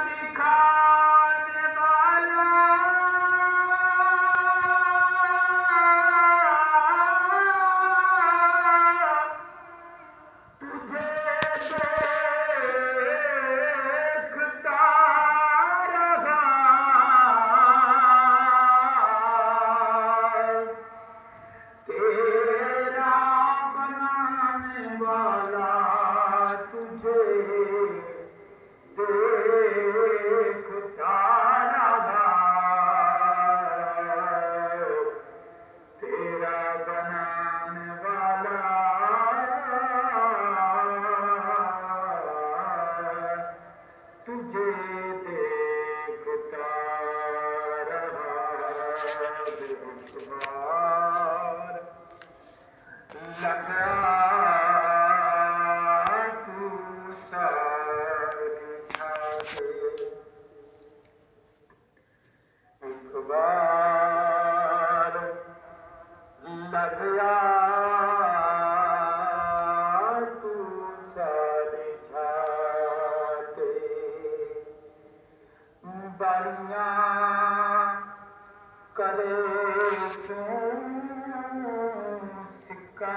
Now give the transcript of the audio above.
दिखाने वाला तुझे देखता रहा, तेरा बनाने वाला तुझे देखता रहा, तेरा बनाने वाला तुझे देखता रहा। बेखुमार लगा तू सारी छाते, एक बार लग जा तू सारी छाते, बड़िया करे तू सिक्का